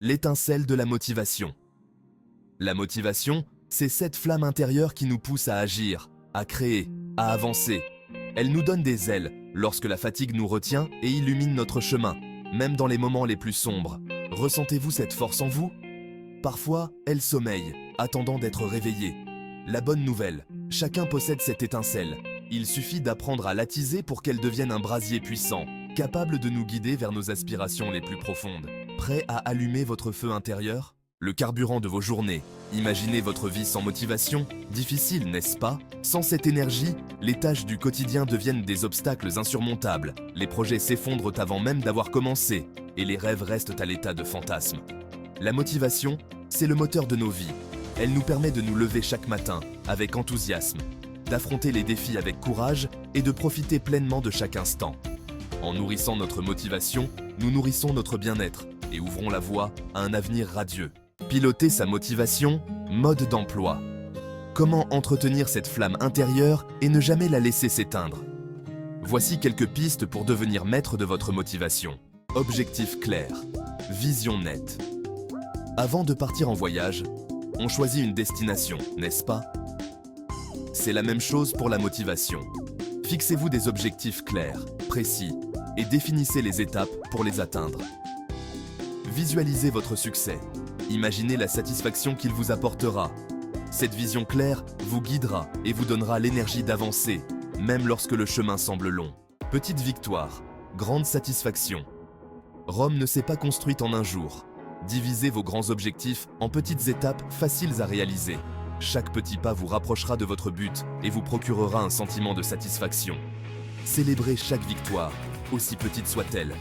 l'étincelle de la motivation. La motivation, c'est cette flamme intérieure qui nous pousse à agir, à créer, à avancer. Elle nous donne des ailes lorsque la fatigue nous retient et illumine notre chemin, même dans les moments les plus sombres. Ressentez-vous cette force en vous? Parfois, elle sommeille, attendant d'être réveillée. La bonne nouvelle, chacun possède cette étincelle. Il suffit d'apprendre à l'attiser pour qu'elle devienne un brasier puissant, capable de nous guider vers nos aspirations les plus profondes. Prêt à allumer votre feu intérieur? Le carburant de vos journées. Imaginez votre vie sans motivation? Difficile, n'est-ce pas? Sans cette énergie, les tâches du quotidien deviennent des obstacles insurmontables. Les projets s'effondrent avant même d'avoir commencé, et les rêves restent à l'état de fantasme. La motivation, c'est le moteur de nos vies. Elle nous permet de nous lever chaque matin avec enthousiasme, d'affronter les défis avec courage et de profiter pleinement de chaque instant. En nourrissant notre motivation, nous nourrissons notre bien-être et ouvrons la voie à un avenir radieux. Piloter sa motivation, mode d'emploi. Comment entretenir cette flamme intérieure et ne jamais la laisser s'éteindre? Voici quelques pistes pour devenir maître de votre motivation. Objectif clair. Vision nette. Avant de partir en voyage, on choisit une destination, n'est-ce pas? C'est la même chose pour la motivation. Fixez-vous des objectifs clairs, précis, et définissez les étapes pour les atteindre. Visualisez votre succès. Imaginez la satisfaction qu'il vous apportera. Cette vision claire vous guidera et vous donnera l'énergie d'avancer, même lorsque le chemin semble long. Petite victoire, grande satisfaction. Rome ne s'est pas construite en un jour. Divisez vos grands objectifs en petites étapes faciles à réaliser. Chaque petit pas vous rapprochera de votre but et vous procurera un sentiment de satisfaction. Célébrez chaque victoire, aussi petite soit-elle.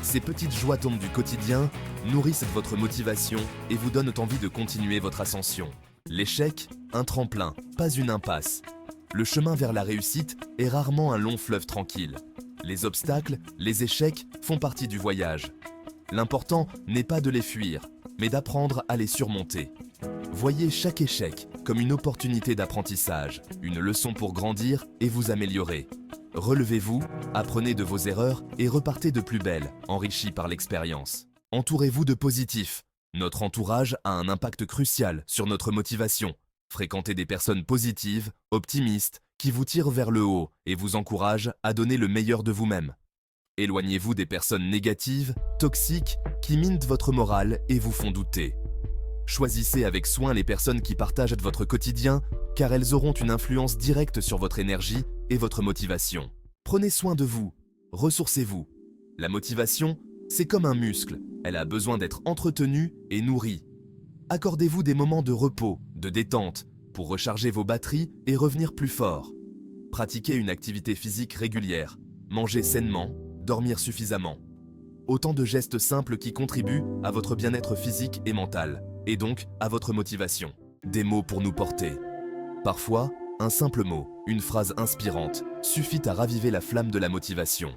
Ces petites joies tombent du quotidien, nourrissent votre motivation et vous donnent envie de continuer votre ascension. L'échec, un tremplin, pas une impasse. Le chemin vers la réussite est rarement un long fleuve tranquille. Les obstacles, les échecs font partie du voyage. L'important n'est pas de les fuir, mais d'apprendre à les surmonter. Voyez chaque échec comme une opportunité d'apprentissage, une leçon pour grandir et vous améliorer. Relevez-vous, apprenez de vos erreurs et repartez de plus belle, enrichi par l'expérience. Entourez-vous de positifs. Notre entourage a un impact crucial sur notre motivation. Fréquentez des personnes positives, optimistes, qui vous tirent vers le haut et vous encouragent à donner le meilleur de vous-même. Éloignez-vous des personnes négatives, toxiques, qui minent votre morale et vous font douter. Choisissez avec soin les personnes qui partagent votre quotidien, car elles auront une influence directe sur votre énergie et votre motivation. Prenez soin de vous, ressourcez-vous. La motivation, c'est comme un muscle, elle a besoin d'être entretenue et nourrie. Accordez-vous des moments de repos, de détente, pour recharger vos batteries et revenir plus fort. Pratiquez une activité physique régulière, mangez sainement, dormir suffisamment. Autant de gestes simples qui contribuent à votre bien-être physique et mental, et donc à votre motivation. Des mots pour nous porter. Parfois, un simple mot, une phrase inspirante, suffit à raviver la flamme de la motivation.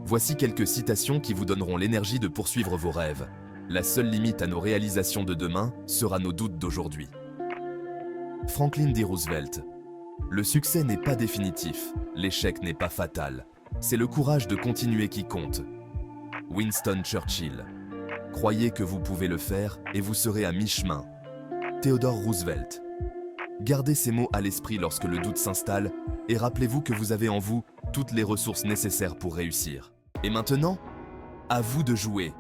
Voici quelques citations qui vous donneront l'énergie de poursuivre vos rêves. La seule limite à nos réalisations de demain sera nos doutes d'aujourd'hui. Franklin D. Roosevelt. Le succès n'est pas définitif, l'échec n'est pas fatal. C'est le courage de continuer qui compte. Winston Churchill. Croyez que vous pouvez le faire et vous serez à mi-chemin. Theodore Roosevelt. Gardez ces mots à l'esprit lorsque le doute s'installe et rappelez-vous que vous avez en vous toutes les ressources nécessaires pour réussir. Et maintenant, à vous de jouer.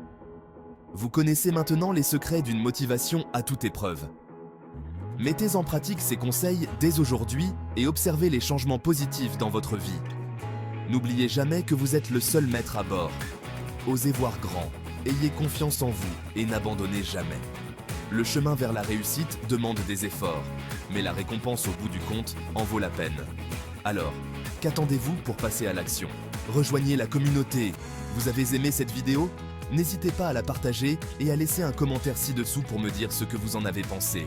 Vous connaissez maintenant les secrets d'une motivation à toute épreuve. Mettez en pratique ces conseils dès aujourd'hui et observez les changements positifs dans votre vie. N'oubliez jamais que vous êtes le seul maître à bord. Osez voir grand, ayez confiance en vous et n'abandonnez jamais. Le chemin vers la réussite demande des efforts, mais la récompense au bout du compte en vaut la peine. Alors, qu'attendez-vous pour passer à l'action? Rejoignez la communauté. Vous avez aimé cette vidéo? N'hésitez pas à la partager et à laisser un commentaire ci-dessous pour me dire ce que vous en avez pensé.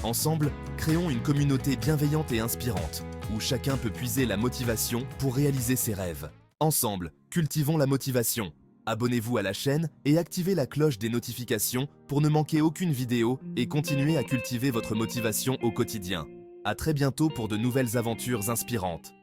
Ensemble, créons une communauté bienveillante et inspirante, où chacun peut puiser la motivation pour réaliser ses rêves. Ensemble, cultivons la motivation. Abonnez-vous à la chaîne et activez la cloche des notifications pour ne manquer aucune vidéo et continuer à cultiver votre motivation au quotidien. À très bientôt pour de nouvelles aventures inspirantes.